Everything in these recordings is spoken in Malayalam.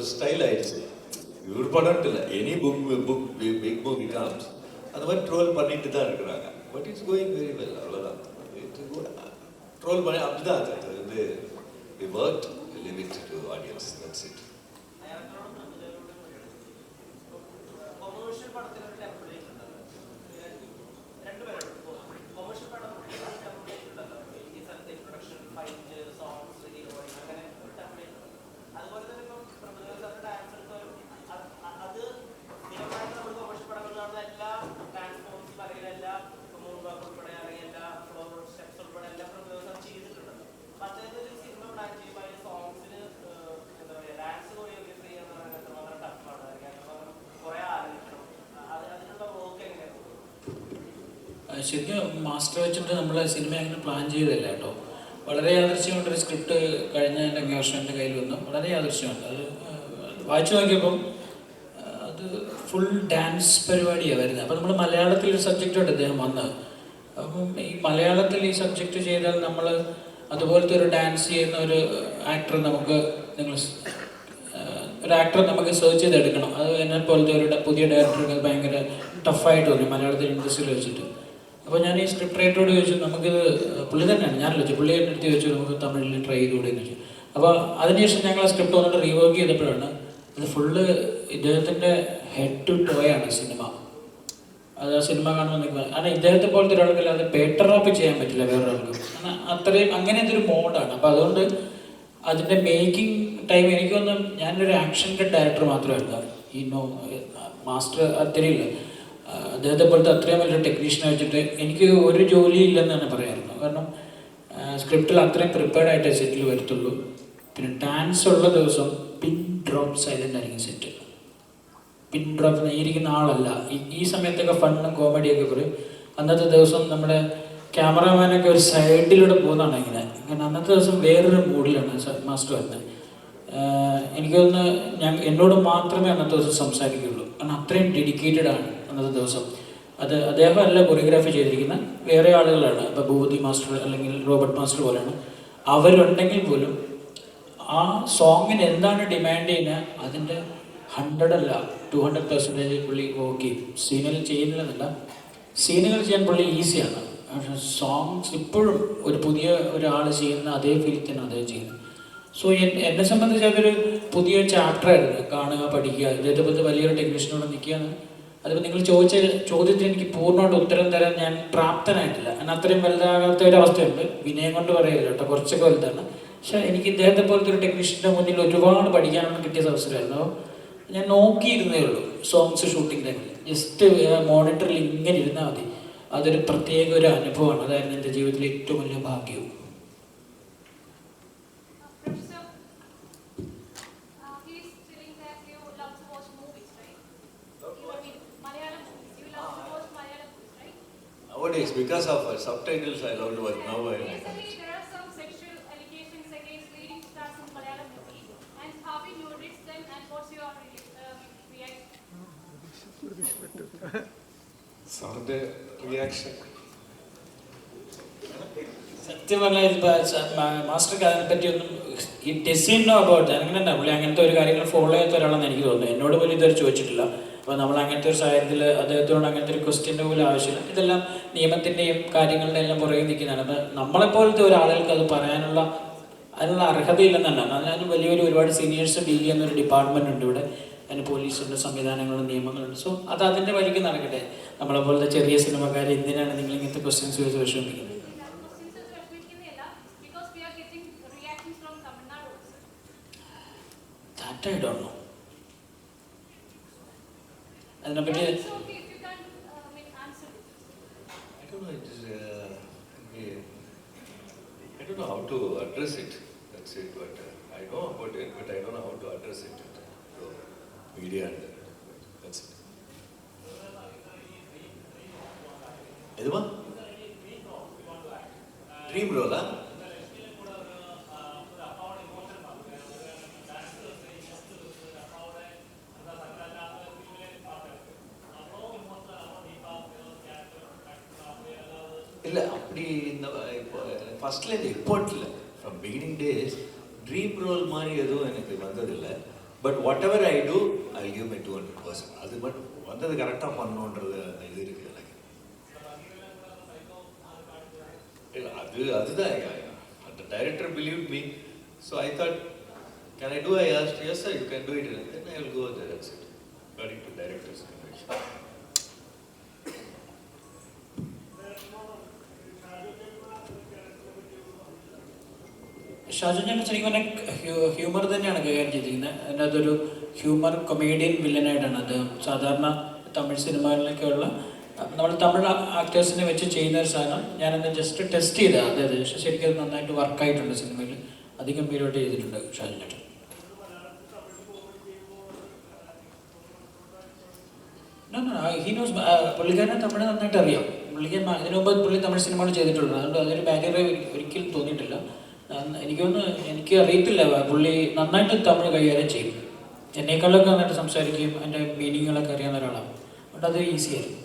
ஒரு ஸ்டைல் ஆயிடுச்சு. இவர் படம் இல்லை, எனி பிக் மூவி கம்ஸ் அந்த மாதிரி ட்ரோல் பண்ணிட்டு தான் இருக்கிறாங்க. But it's going very well, அவ்வளோதான். ட்ரோல் பண்ணி அப்படிதான் அது வந்து we worked, we leave it to audience, that's it. ശരിക്കും മാസ്റ്റർ വെച്ചിട്ട് നമ്മൾ സിനിമ അങ്ങനെ പ്ലാൻ ചെയ്തല്ല കേട്ടോ. വളരെ യാദൃശ്യമായിട്ടൊരു സ്ക്രിപ്റ്റ് കഴിഞ്ഞ എൻ്റെ അന്വേഷണം എൻ്റെ കയ്യിൽ വന്നു. വളരെ യാദൃശ്യമുണ്ട്. അത് വായിച്ചു നോക്കിയപ്പം അത് ഫുൾ ഡാൻസ് പരിപാടിയാണ് വരുന്നത്. അപ്പോൾ നമ്മൾ മലയാളത്തിലൊരു സബ്ജക്റ്റായിട്ട് അദ്ദേഹം വന്നത്. അപ്പം ഈ മലയാളത്തിൽ ഈ സബ്ജക്റ്റ് ചെയ്താൽ നമ്മൾ അതുപോലത്തെ ഒരു ഡാൻസ് ചെയ്യുന്ന ഒരു ആക്ടർ നമുക്ക് ഒരു ആക്ടറെ നമുക്ക് സെർച്ച് ചെയ്തെടുക്കണം. അത് എന്നെ പോലത്തെ ഒരു പുതിയ ഡയറക്ടർക്ക് ഭയങ്കര ടഫായിട്ട് തോന്നി മലയാളത്തിൽ ഇൻഡസ്ട്രിയിൽ വെച്ചിട്ട്. അപ്പോൾ ഞാൻ ഈ സ്ക്രിപ്റ്റ് റൈറ്ററോട് ചോദിച്ചു, നമുക്കിത് പുള്ളി തന്നെയാണ് ഞാനല്ല ചോദിച്ചു, പുള്ളി എൻ്റെ അടുത്ത് ചോദിച്ചു നമുക്ക് തമിഴിൽ ട്രൈ ചെയ്തുകൂടെ എന്ന് ചോദിച്ചു. അപ്പോൾ അതിനുശേഷം ഞങ്ങൾ ആ സ്ക്രിപ്റ്റ് വന്നിട്ട് റീവർക്ക് ചെയ്തപ്പോഴാണ് ഇത് ഫുള്ള് ഇദ്ദേഹത്തിൻ്റെ ഹെഡ് ടു ടോയാണ് സിനിമ. അത് ആ സിനിമ കാണുമ്പോൾ നിൽക്കുക. കാരണം ഇദ്ദേഹത്തെ പോലത്തെ ഒരാൾക്കല്ല അത് പേട്ടർ റാപ്പ് ചെയ്യാൻ പറ്റില്ല വേറൊരാൾക്കും. കാരണം അത്രയും അങ്ങനത്തെ ഒരു മോഡാണ്. അപ്പോൾ അതുകൊണ്ട് അതിൻ്റെ മേക്കിംഗ് ടൈം എനിക്കൊന്നും, ഞാനൊരു ആക്ഷൻ കട്ട് ഡയറക്ടർ മാത്രമല്ല, ഈ മാസ്റ്റർ അത്രയില്ല. അദ്ദേഹത്തെ പോലത്തെ അത്രയും വലിയൊരു ടെക്നീഷ്യനെ വെച്ചിട്ട് എനിക്ക് ഒരു ജോലിയില്ലെന്ന് തന്നെ പറയാറുണ്ട്. കാരണം സ്ക്രിപ്റ്റിൽ അത്രയും പ്രിപ്പയർഡ് ആയിട്ടേ സെറ്റിൽ വരത്തുള്ളൂ. പിന്നെ ഡാൻസ് ഉള്ള ദിവസം പിൻ ഡ്രോപ്പ് സൈലൻ്റ് ആയിരിക്കും സെറ്റ്. പിൻ ഡ്രോപ്പ് ഇരിക്കുന്ന ആളല്ല. ഈ സമയത്തൊക്കെ ഫണ്ണും കോമഡിയൊക്കെ പറയും. അന്നത്തെ ദിവസം നമ്മുടെ ക്യാമറാമാനൊക്കെ ഒരു സൈഡിലൂടെ പോകുന്നതാണ് ഇങ്ങനെ. കാരണം അന്നത്തെ ദിവസം വേറൊരു മൂഡിലാണ് മാസ്റ്റർ വരുന്നത്. എനിക്കൊന്ന് എന്നോട് മാത്രമേ അന്നത്തെ ദിവസം സംസാരിക്കുകയുള്ളൂ. കാരണം അത്രയും ഡെഡിക്കേറ്റഡ് ആണ് അന്നത്തെ ദിവസം. അത് അദ്ദേഹം അല്ല കൊറിയോഗ്രാഫി ചെയ്തിരിക്കുന്ന വേറെ ആളുകളാണ്. ഇപ്പോൾ ഭൂപതി മാസ്റ്റർ അല്ലെങ്കിൽ റോബർട്ട് മാസ്റ്റർ പോലെയാണ്. അവരുണ്ടെങ്കിൽ പോലും ആ സോങ്ങിന് എന്താണ് ഡിമാൻഡ് ചെയ്യുന്നത് അതിൻ്റെ 100 അല്ല 200% പുള്ളി വർക്ക് ചെയ്യും. സീനുകൾ ചെയ്യുന്നില്ലെന്നല്ല, സീനുകൾ ചെയ്യാൻ പുള്ളി ഈസിയാണ്. പക്ഷേ സോങ്സ് ഇപ്പോഴും ഒരു പുതിയ ഒരാൾ ചെയ്യുന്ന അതേ ഫീലിൽ തന്നെ അദ്ദേഹം ചെയ്യുന്നത്. സോ എന്നെ സംബന്ധിച്ച് അതൊരു പുതിയ ചാപ്റ്ററായിരുന്നു. കാണുക, പഠിക്കുക, ഇതേപോലെ വലിയൊരു ടെക്നീഷ്യനോട് നിൽക്കുകയാണ്. അതിപ്പോൾ നിങ്ങൾ ചോദിച്ച ചോദ്യത്തിന് എനിക്ക് പൂർണ്ണമായിട്ട് ഉത്തരം തരാൻ ഞാൻ പ്രാപ്തനായിട്ടില്ല. ഞാൻ അത്രയും വലുതാകാത്ത ഒരവസ്ഥയുണ്ട്. വിനയം കൊണ്ട് പറയില്ല കേട്ടോ, കുറച്ചൊക്കെ വലുതാണ്. പക്ഷേ എനിക്ക് ഇദ്ദേഹത്തെ പോലത്തെ ഒരു ടെക്നീഷ്യൻ്റെ മുന്നിൽ ഒരുപാട് പഠിക്കാനൊന്നും കിട്ടിയ അവസരമായിരുന്നു. ഞാൻ നോക്കിയിരുന്നേ ഉള്ളൂ സോങ്സ് ഷൂട്ടിംഗ് ടൈമിൽ. ജസ്റ്റ് മോണിറ്ററിൽ ഇങ്ങനെ ഇരുന്നാൽ മതി. അതൊരു പ്രത്യേക ഒരു അനുഭവമാണ്. അതായിരുന്നു എൻ്റെ ജീവിതത്തിലെ ഏറ്റവും വലിയ ഭാഗ്യവും. Nowadays, because of subtitles, I love to watch now. Recently, there are some sexual allegations against leading stars in Malayalam movies. And how will you read them and what's your reaction? സാറിൻ്റെ റിയാക്ഷൻ? സത്യം പറഞ്ഞാൽ മാസ്റ്റർക്ക് അതിനെപ്പറ്റി ഒന്നും ഈ ഡെസിൻ നോ അബൌട്ട് അങ്ങനെ തന്നെ പുള്ളി അങ്ങനത്തെ ഒരു കാര്യങ്ങൾ ഫോളോ ചെയ്യാത്ത ഒരാളെന്ന് എനിക്ക് തോന്നുന്നു. എന്നോട് പോലും ഇതുവരെ ചോദിച്ചിട്ടില്ല. അപ്പോൾ നമ്മൾ അങ്ങനത്തെ ഒരു സാഹചര്യത്തിൽ അദ്ദേഹത്തോട് അങ്ങനത്തെ ഒരു ക്വസ്റ്റ്യൻ്റെ പോലും ആവശ്യമില്ല. ഇതെല്ലാം നിയമത്തിൻ്റെയും കാര്യങ്ങളുടെ എല്ലാം പുറകെ നിൽക്കുന്നതാണ്. അപ്പോൾ നമ്മളെപ്പോലത്തെ ഒരാളുകൾക്ക് അത് പറയാനുള്ള അതിനുള്ള അർഹതയില്ലെന്നല്ല. അതിന് വലിയൊരു ഒരുപാട് സീനിയേഴ്സ് ഡീൽ ചെയ്യുന്ന ഒരു ഡിപ്പാർട്ട്മെൻ്റ് ഉണ്ട് ഇവിടെ. അതിന് പോലീസുണ്ട്, സംവിധാനങ്ങളും നിയമങ്ങളുണ്ട്. സോ അത് അതിൻ്റെ വഴിക്ക് നടക്കട്ടെ. നമ്മളെപ്പോലത്തെ ചെറിയ സിനിമക്കാർ എന്തിനാണ് നിങ്ങൾ ഇങ്ങനത്തെ ക്വസ്റ്റ്യൻസ് ചോദിച്ച് വിഷമിപ്പിക്കുന്നത്? That I don't know. അതിനെപ്പറ്റി I don't know how to address it. That's it. But I know about it, but I don't know how to address it. So, media and that's it. Eduma? Dream role, huh? இல்லை அப்படி இந்த இப்போ ஃபஸ்ட்டில் இந்த எஃபர்ட்டில் from beginning days dream role மாதிரி எதுவும் எனக்கு வந்ததில்லை. But whatever I do I give my 200%. அது மட்டும் வந்தது கரெக்டாக பண்ணணுன்றது அந்த இது இருக்குது எனக்கு. இல்லை அதுதான் அந்த director believe me. So I thought can I do, I asked yes sir you can do it, then I will go there. That's it. According to director's convention. Shaju ഞാൻ ശരിക്കും പറഞ്ഞാൽ ഹ്യൂമർ തന്നെയാണ് കൈകാര്യം ചെയ്തിരിക്കുന്നത്. അതിൻ്റെ അതൊരു ഹ്യൂമർ കൊമേഡിയൻ വില്ലനായിട്ടാണ് അത്. സാധാരണ തമിഴ് സിനിമകളിലൊക്കെയുള്ള നമ്മൾ തമിഴ് ആക്ടേഴ്സിനെ വെച്ച് ചെയ്യുന്ന ഒരു സാധനം ഞാനത് ജസ്റ്റ് ടെസ്റ്റ് ചെയ്തതാണ്. അതായത് പക്ഷേ ശരിക്കും അത് നന്നായിട്ട് വർക്കായിട്ടുണ്ട് സിനിമയിൽ. അതിഗംഭീരമായിട്ട് ചെയ്തിട്ടുണ്ട് ഷാജു ചേട്ടൻ. He knows. പുള്ളിക്കാരനെ തമിഴ് നന്നായിട്ട് അറിയാം. പുള്ളിക്ക് ഇതിനു മുമ്പ് പുള്ളി തമിഴ് സിനിമകൾ ചെയ്തിട്ടുള്ളത്. അതുകൊണ്ട് അതൊരു ബാരിയർ ഒരിക്കലും തോന്നിയിട്ടില്ല. എനിക്ക് അറിയത്തില്ല, പുള്ളി നന്നായിട്ട് തമിഴ് കൈകാര്യം ചെയ്യും. എന്നേക്കാളൊക്കെ നന്നായിട്ട് സംസാരിക്കുകയും അതിൻ്റെ മീനിങ്ങുകളൊക്കെ അറിയാവുന്ന ഒരാളാണ്. അതുകൊണ്ട് അത് ഈസിയായിരുന്നു.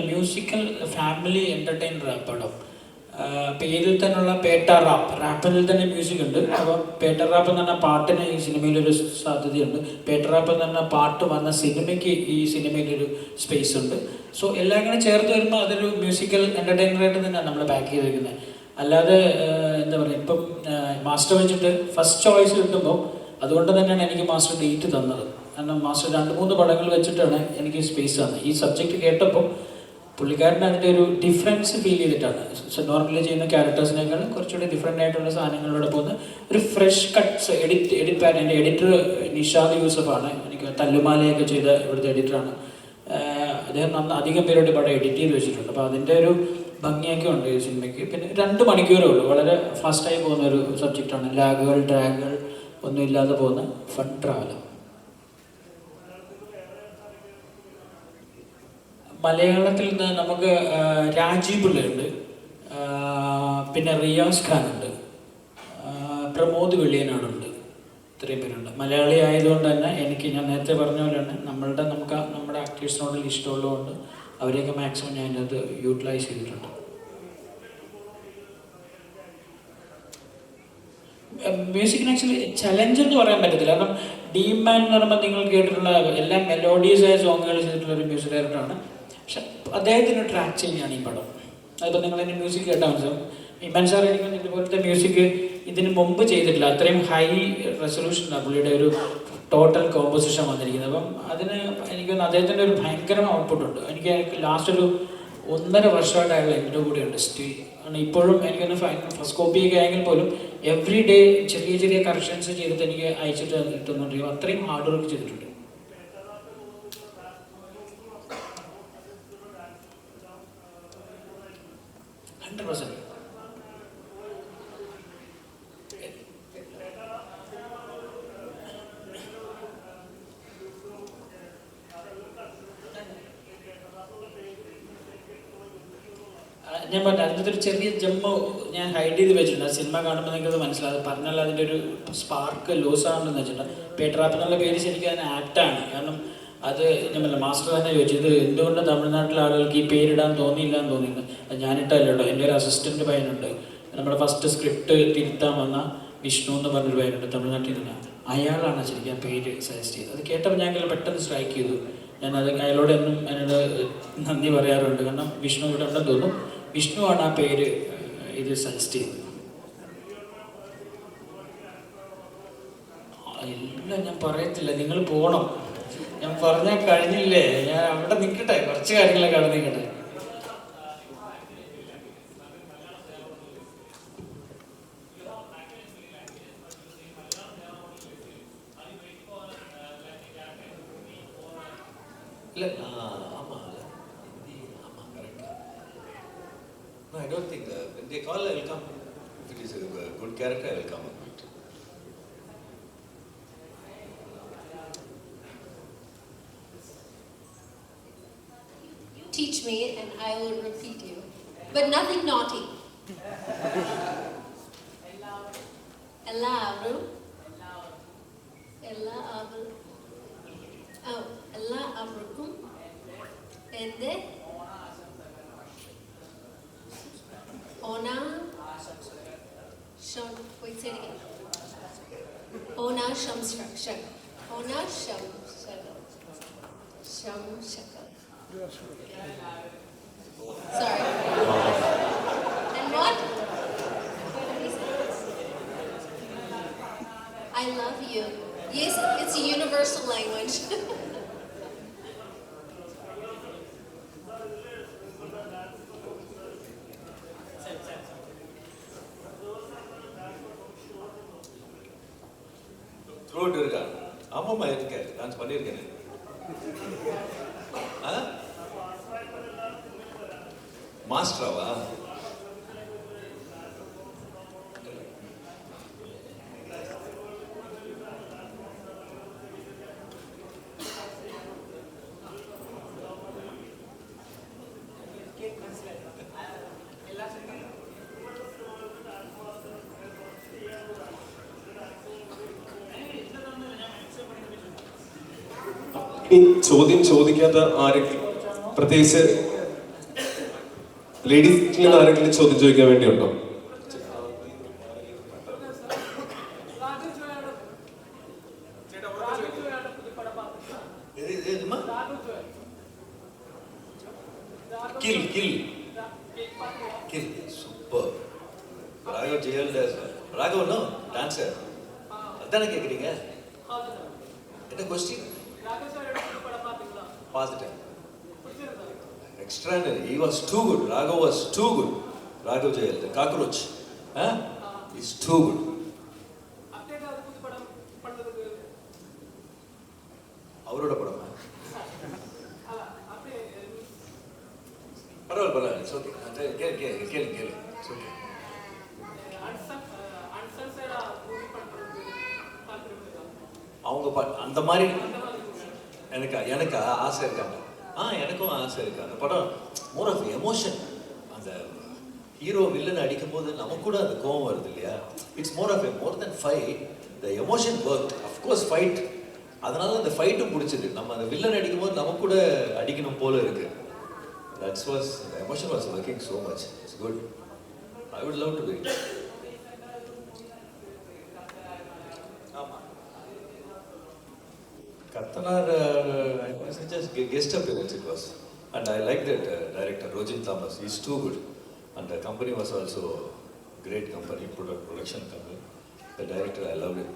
മ്യൂസിക്കൽ ഫാമിലി എൻ്റർടൈനർ പടം. പേരിൽ തന്നെയുള്ള പേട്ട റാപ്പ്, റാപ്പിൽ തന്നെ മ്യൂസിക് ഉണ്ട്. അപ്പോൾ പേട്ട റാപ്പ് എന്ന് പറഞ്ഞാൽ പാട്ടിന് ഈ സിനിമയിലൊരു സാധ്യതയുണ്ട്. പേട്ട റാപ്പ് എന്ന് പറഞ്ഞാൽ പാട്ട് വന്ന സിനിമയ്ക്ക് ഈ സിനിമയിലൊരു സ്പേസ് ഉണ്ട്. സോ എല്ലാം ഇങ്ങനെ ചേർത്ത് വരുമ്പോൾ അതൊരു മ്യൂസിക്കൽ എൻ്റർടൈനറായിട്ട് തന്നെയാണ് നമ്മൾ പാക്ക് ചെയ്തിരിക്കുന്നത്. അല്ലാതെ എന്താ പറയുക, ഇപ്പം മാസ്റ്റർ വെച്ചിട്ട് ഫസ്റ്റ് ചോയ്സ് കിട്ടുമ്പോൾ അതുകൊണ്ട് തന്നെയാണ് എനിക്ക് മാസ്റ്റർ ഡേറ്റ് തന്നത്. കാരണം മാസ്റ്റർ 2-3 പടങ്ങൾ വെച്ചിട്ടാണ് എനിക്ക് സ്പേസ് തന്നത്. ഈ സബ്ജക്റ്റ് കേട്ടപ്പോൾ പുള്ളിക്കാരന് അതിൻ്റെ ഒരു ഡിഫറൻസ് ഫീൽ ചെയ്തിട്ടാണ്. നോർമലി ചെയ്യുന്ന ക്യാരക്ടേഴ്സിനേക്കാൾ കുറച്ചുകൂടി ഡിഫറെൻ്റ് ആയിട്ടുള്ള സാധനങ്ങളിലൂടെ പോകുന്ന ഒരു ഫ്രഷ് കട്ട്സ് എഡിറ്റ് പാറ്റേൺ. എൻ്റെ എഡിറ്റർ നിഷാദ് യൂസഫാണ്. എനിക്ക് തല്ലുമാലയൊക്കെ ചെയ്ത ഇവിടുത്തെ എഡിറ്ററാണ്. അദ്ദേഹം അധികം പേരോട് പടം എഡിറ്റ് ചെയ്ത് വെച്ചിട്ടുണ്ട്. അപ്പോൾ അതിൻ്റെ ഒരു ഭംഗിയൊക്കെ ഉണ്ട് ഈ സിനിമയ്ക്ക്. പിന്നെ 2 മണിക്കൂറേ ഉള്ളൂ. വളരെ ഫാസ്റ്റായി പോകുന്ന ഒരു സബ്ജക്റ്റാണ്. ലാഗുകൾ ഡ്രാഗുകൾ ഒന്നും ഇല്ലാതെ പോകുന്ന ഫൺ ട്രാവലർ. മലയാളത്തിൽ നിന്ന് നമുക്ക് രാജീവ് പിള്ളയുണ്ട്, പിന്നെ റിയാസ് ഖാനുണ്ട്, പ്രമോദ് വെളിയനാടുണ്ട്. ഇത്രയും പേരുണ്ട്. മലയാളി ആയതുകൊണ്ട് തന്നെ എനിക്ക്, ഞാൻ നേരത്തെ പറഞ്ഞ പോലെ തന്നെ നമ്മുടെ ആക്ടേഴ്സിനോടുള്ള ഇഷ്ടമുള്ളതുകൊണ്ട് അവരെയൊക്കെ മാക്സിമം ഞാൻ അത് യൂട്ടിലൈസ് ചെയ്തിട്ടുണ്ട്. മ്യൂസിക്കിന് ആക്ച്വലി ചലഞ്ച് എന്ന് പറയാൻ പറ്റത്തില്ല. കാരണം ഡീം മാൻ എന്ന് പറയുമ്പോൾ നിങ്ങൾ കേട്ടിട്ടുള്ള എല്ലാം മെലോഡിയസ് ആയ സോങ്ങുകൾ ചെയ്തിട്ടുള്ള ഒരു മ്യൂസിക് ഡയറക്ടറാണ്. പക്ഷെ അദ്ദേഹത്തിന് ട്രാക്ക് ചെയ്യുകയാണ് ഈ പടം. അതിപ്പോൾ നിങ്ങൾ എൻ്റെ മ്യൂസിക് കേട്ടാൽ മനസ്സിലാവും. ഇമാൻ സാർ എനിക്ക് ഇതുപോലത്തെ മ്യൂസിക് ഇതിന് മുമ്പ് ചെയ്തിട്ടില്ല. അത്രയും ഹൈ റെസൊല്യൂഷനാണ് പുള്ളിയുടെ ഒരു ടോട്ടൽ കോമ്പോസിഷൻ വന്നിരിക്കുന്നത്. അപ്പം അതിന് എനിക്ക് അദ്ദേഹത്തിൻ്റെ ഒരു ഭയങ്കര ഔട്ട്പുട്ടുണ്ട്. എനിക്ക് ലാസ്റ്റ് ഒരു 1.5 വർഷമായിട്ട് അയാൾ എൻ്റെ കൂടെയുണ്ട് സ്റ്റിൽ. കാരണം ഇപ്പോഴും എനിക്കൊന്ന് ഫസ്റ്റ് കോപ്പിയൊക്കെ ആയെങ്കിൽ പോലും എവറി ഡേ ചെറിയ ചെറിയ കറക്ഷൻസ് ചെയ്തിട്ട് എനിക്ക് അയച്ചിട്ട് കിട്ടുന്നുണ്ട്. അത്രയും ഹാർഡ് വർക്ക് ചെയ്തിട്ടുണ്ട്. ഞാൻ പറഞ്ഞു അതിൻ്റെ ഒരു ചെറിയ ജമ്മ് ഞാൻ ഹൈഡ് ചെയ്ത് വെച്ചിട്ടുണ്ട്. ആ സിനിമ കാണുമ്പോൾ നിങ്ങൾക്കത് മനസ്സിലാകും. പറഞ്ഞാൽ അതിൻ്റെ ഒരു സ്പാർക്ക് ലോസ് ആണെന്ന് വെച്ചിട്ടുണ്ട്. പേട്ടറാപ്പ് എന്നുള്ള പേര് ശരിക്കും അതിന് ആപ്റ്റാണ്. കാരണം അത് ഞാൻ പറഞ്ഞ മാസ്റ്റർ തന്നെ ചോദിച്ചു, ഇത് എന്തുകൊണ്ട് തമിഴ്നാട്ടിലെ ആളുകൾക്ക് ഈ പേരിടാൻ തോന്നിയില്ല എന്ന് തോന്നിയിരുന്നു. അത് ഞാനിട്ടല്ലോ. എൻ്റെ ഒരു അസിസ്റ്റൻ്റ് പയ്യനുണ്ട്, നമ്മുടെ ഫസ്റ്റ് സ്ക്രിപ്റ്റ് തിരുത്താൻ വന്ന വിഷ്ണു എന്ന് പറഞ്ഞൊരു പയ്യനുണ്ട് തമിഴ്നാട്ടിൽ നിന്ന്. അയാളാണ് ശരിക്കും ആ പേര് സജസ്റ്റ് ചെയ്തത്. അത് കേട്ടപ്പോൾ ഞാൻ പെട്ടെന്ന് സ്ട്രൈക്ക് ചെയ്തു. ഞാനത് അയാളോട് എന്നും എന്നോട് നന്ദി പറയാറുണ്ട്. കാരണം വിഷ്ണു ഇവിടെ ഉണ്ടെന്ന് തോന്നുന്നു. വിഷ്ണുവാണ് ആ പേര് ഇത് സജസ്റ്റ് ചെയ്തത്. ഇല്ല, ഞാൻ പറയത്തില്ല, നിങ്ങൾ പോകണം. ഞാൻ പറഞ്ഞാൽ കഴിഞ്ഞില്ലേ, ഞാൻ അവിടെ നിൽക്കട്ടെ, കുറച്ച് കാര്യങ്ങളൊക്കെ അവിടെ നിൽക്കട്ടെ. இல்லை ஆமாம் correct. No, I don't think when they call I will come. If it is a good character I will come. You teach me and I will repeat you, but nothing naughty. എല്ലാവരും എല്ലാവർക്കും എൻ്റെ Ona Sham. Wait, say it again. Ona Sham Shakal. Ona Sham Shakal. Sham Shakal. Sorry. And what? I love you. Yes, it's a universal language. Throat இருக்கா? ஆமாம்மா இருக்கேன், டான்ஸ் பண்ணியிருக்கேன். மாஸ்டராவா? ഈ ചോദ്യം ചോദിക്കാത്ത ആരെങ്കിലും, പ്രത്യേകിച്ച് ലേഡീസിൽ ആരെങ്കിലും ചോദ്യം ചോദിക്കാൻ വേണ്ടിയുണ്ടോ? சூப்பர். ராகவ் ஜெயல் ராகவ் டான்ஸர் அதானே கேட்குறீங்க? என்ன கொஸ்டின்? பார்த்துட்டேன். Extraordinary. He was too good. Raghav was too good. Raghav Jayal, the cockroach. He's too good. அவரோட படம் பரவாயில்ல, இட்ஸ் ஓகே. கேளு இட்ஸ் ஓகே. அவங்க அந்த மாதிரி எனக்கு ஆசை இருக்காங்க. எனக்கும் ஆசை இருக்கு. அந்த படம் மோர் ஆஃப் எமோஷன். அந்த ஹீரோ வில்லன் அடிக்கும் போது நமக்கு கூட அந்த கோவம் வருது இல்லையா? It's more then fight. The emotion work. Of course fight, அதனால அந்த ஃபைட்டும் பிடிச்சது. நம்ம அந்த வில்லன் அடிக்கும் போது நமக்கு கூட அடிக்கணும் போல இருக்கு. That's was the emotion was working so much. It's good. I would love to to it. Kathanar, I was just guest appearance it was, and I like that director Rojin Thomas. He's too good, and the company was also great company, production company. The director, I loved it.